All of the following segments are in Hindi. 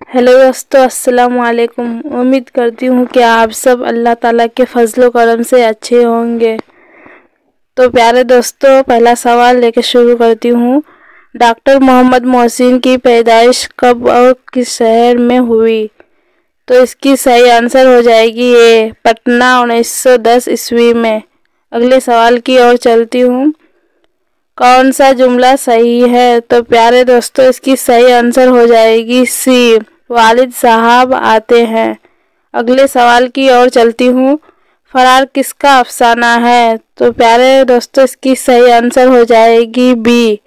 हेलो दोस्तों, अस्सलाम वालेकुम। उम्मीद करती हूँ कि आप सब अल्लाह ताला के फजलो करम से अच्छे होंगे। तो प्यारे दोस्तों, पहला सवाल लेकर शुरू करती हूँ। डॉक्टर मोहम्मद मोहसिन की पैदाइश कब और किस शहर में हुई? तो इसकी सही आंसर हो जाएगी ए, पटना 1910 ईस्वी में। अगले सवाल की ओर चलती हूँ। कौन सा जुमला सही है? तो प्यारे दोस्तों, इसकी सही आंसर हो जाएगी सी, वालिद साहब आते हैं। अगले सवाल की ओर चलती हूँ। फरार किसका अफसाना है? तो प्यारे दोस्तों, इसकी सही आंसर हो जाएगी बी,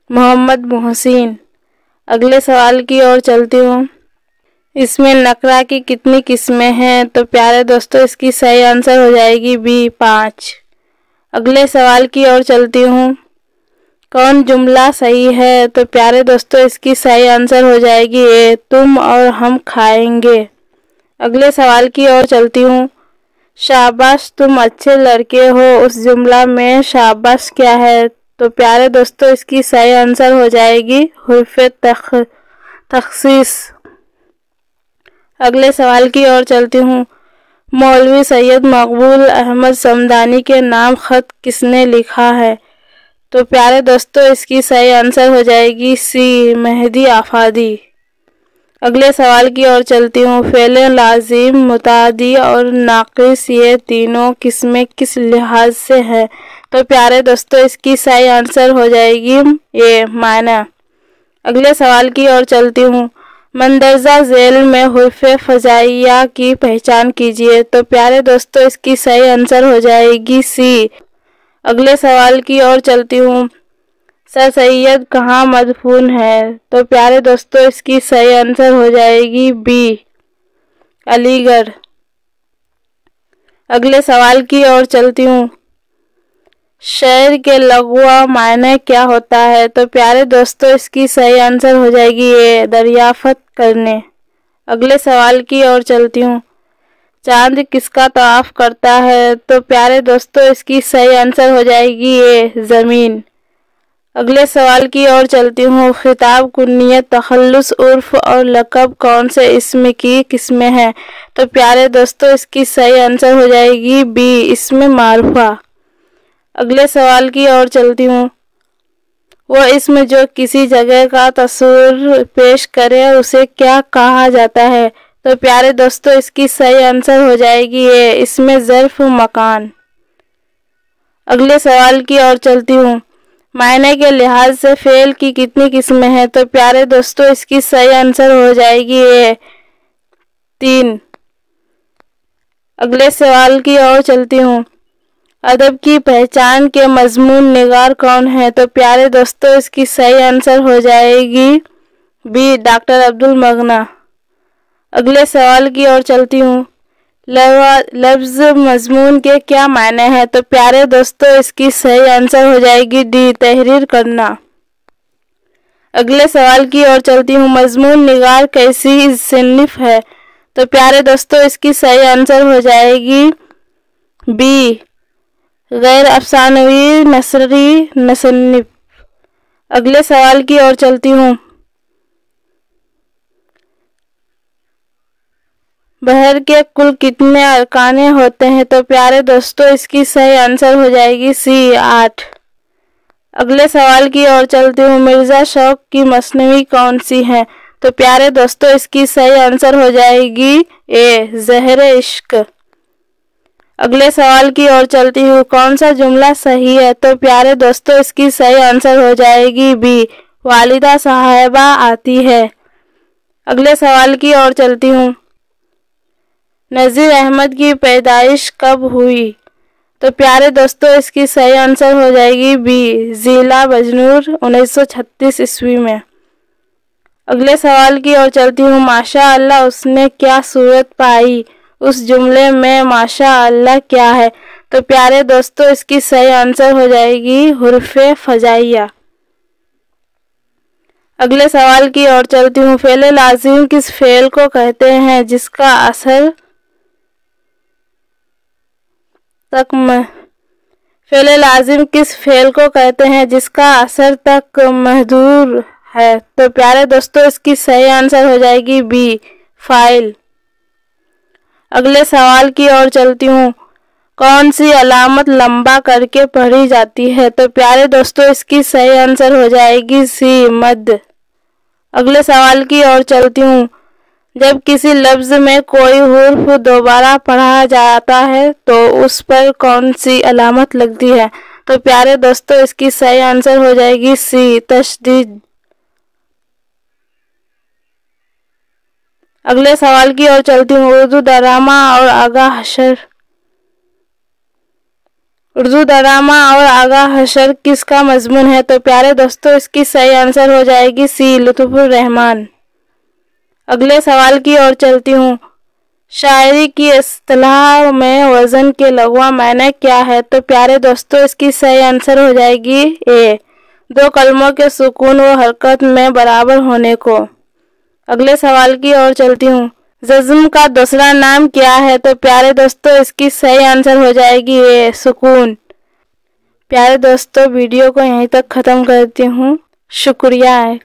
मोहम्मद मोहसिन। अगले सवाल की ओर चलती हूँ। इसमें नकरा की कितनी किस्में हैं? तो प्यारे दोस्तों, इसकी सही आंसर हो जाएगी बी, 5। अगले सवाल की ओर चलती हूँ। कौन जुमला सही है? तो प्यारे दोस्तों, इसकी सही आंसर हो जाएगी ए, तुम और हम खाएंगे। अगले सवाल की ओर चलती हूँ। शाबाश तुम अच्छे लड़के हो, उस जुमला में शाबाश क्या है? तो प्यारे दोस्तों, इसकी सही आंसर हो जाएगी हुर्फ़े तख़सीस। अगले सवाल की ओर चलती हूँ। मौलवी सैयद मकबूल अहमद समदानी के नाम खत किसने लिखा है? तो प्यारे दोस्तों, इसकी सही आंसर हो जाएगी सी, मेहदी आफादी। अगले सवाल की ओर चलती हूँ। फ़ेल लाजिम, मुतादी और नाक़िस ये तीनों किस्में किस लिहाज से हैं? तो प्यारे दोस्तों, इसकी सही आंसर हो जाएगी ए, माना। अगले सवाल की ओर चलती हूँ। मंदरजा झेल में हुर्फ़े फ़जाइया की पहचान कीजिए। तो प्यारे दोस्तों, इसकी सही आंसर हो जाएगी सी। अगले सवाल की ओर चलती हूँ। सर सैयद कहाँ मदफून है? तो प्यारे दोस्तों, इसकी सही आंसर हो जाएगी बी, अलीगढ़। अगले सवाल की ओर चलती हूँ। शेर के लग़वा मायने क्या होता है? तो प्यारे दोस्तों, इसकी सही आंसर हो जाएगी ए, दरियाफ़त करने। अगले सवाल की ओर चलती हूँ। चांद किसका तवाफ़ करता है? तो प्यारे दोस्तों, इसकी सही आंसर हो जाएगी ए, ज़मीन। अगले सवाल की ओर चलती हूँ। खिताब, कुन्नियत, तखल्लुस, उर्फ़ और लक़ब कौन से इस्म की किस्में हैं? तो प्यारे दोस्तों, इसकी सही आंसर हो जाएगी बी, इस्म मारूफ़ा। अगले सवाल की ओर चलती हूँ। वो इस्म जो किसी जगह का तस्वुर पेश करे उसे क्या कहा जाता है? तो प्यारे दोस्तों, इसकी सही आंसर हो जाएगी ए, इसमें ज़र्फ़ मकान। अगले सवाल की ओर चलती हूँ। मायने के लिहाज से फ़ेल की कितनी किस्में हैं? तो प्यारे दोस्तों, इसकी सही आंसर हो जाएगी ए, 3। अगले सवाल की ओर चलती हूँ। अदब की पहचान के मज़मून निगार कौन है? तो प्यारे दोस्तों, इसकी सही आंसर हो जाएगी बी, डॉक्टर अब्दुल मगना। अगले सवाल की ओर चलती हूँ। लफ्ज़ मज़मून के क्या मायने हैं? तो प्यारे दोस्तों, इसकी सही आंसर हो जाएगी डी, तहरीर करना। अगले सवाल की ओर चलती हूँ। मज़मून निगार कैसी सिन्निफ़ है? तो प्यारे दोस्तों, इसकी सही आंसर हो जाएगी बी, गैर अफ़सानवी नसरी मुसन्निफ़। अगले सवाल की ओर चलती हूँ। बहर के कुल कितने अरकाने होते हैं? तो प्यारे दोस्तों, इसकी सही आंसर हो जाएगी सी, 8। अगले सवाल की ओर चलती हूँ। मिर्ज़ा शौक़ की मसनवी कौन सी है? तो प्यारे दोस्तों, इसकी सही आंसर हो जाएगी ए, ज़हर इश्क। अगले सवाल की ओर चलती हूँ। कौन सा जुमला सही है? तो प्यारे दोस्तों, इसकी सही आंसर हो जाएगी बी, वालिदा साहिबा आती है। अगले सवाल की ओर चलती हूँ। नज़ीर अहमद की पैदाइश कब हुई? तो प्यारे दोस्तों, इसकी सही आंसर हो जाएगी बी, ज़िला बजनूर 1936 ईस्वी में। अगले सवाल की ओर चलती हूँ। माशा अल्लाह उसने क्या सूरत पाई? उस जुमले में माशा अल्लाह क्या है? तो प्यारे दोस्तों, इसकी सही आंसर हो जाएगी हुर्फ़े फ़जाइया। अगले सवाल की ओर चलती हूँ। फ़ेल लाज़िम किस फ़ेल को कहते हैं जिसका असर फ़ेल लाज़िम किस फ़ेल को कहते हैं जिसका असर तक महदूर है। तो प्यारे दोस्तों इसकी सही आंसर हो जाएगी बी, फाइल। अगले सवाल की ओर चलती हूँ। कौन सी अलामत लंबा करके पढ़ी जाती है? तो प्यारे दोस्तों इसकी सही आंसर हो जाएगी सी, मद। अगले सवाल की ओर चलती हूँ। जब किसी लफ्ज में कोई हुर्फ दोबारा पढ़ा जाता है तो उस पर कौन सी अलामत लगती है? तो प्यारे दोस्तों इसकी सही आंसर हो जाएगी सी, तशदीद। अगले सवाल की ओर चलती हूँ। उर्दू डरामा और आगा हशर किसका मजमून है? तो प्यारे दोस्तों इसकी सही आंसर हो जाएगी सी, लुत्फुर रहमान। अगले सवाल की ओर चलती हूँ। शायरी की इस्तिलाह में वजन के लग़वा मायने क्या है? तो प्यारे दोस्तों इसकी सही आंसर हो जाएगी ए, दो कलमों के सुकून व हरकत में बराबर होने को। अगले सवाल की ओर चलती हूँ। जज़्म का दूसरा नाम क्या है? तो प्यारे दोस्तों इसकी सही आंसर हो जाएगी ए, सुकून। प्यारे दोस्तों वीडियो को यहीं तक ख़त्म करती हूँ। शुक्रिया।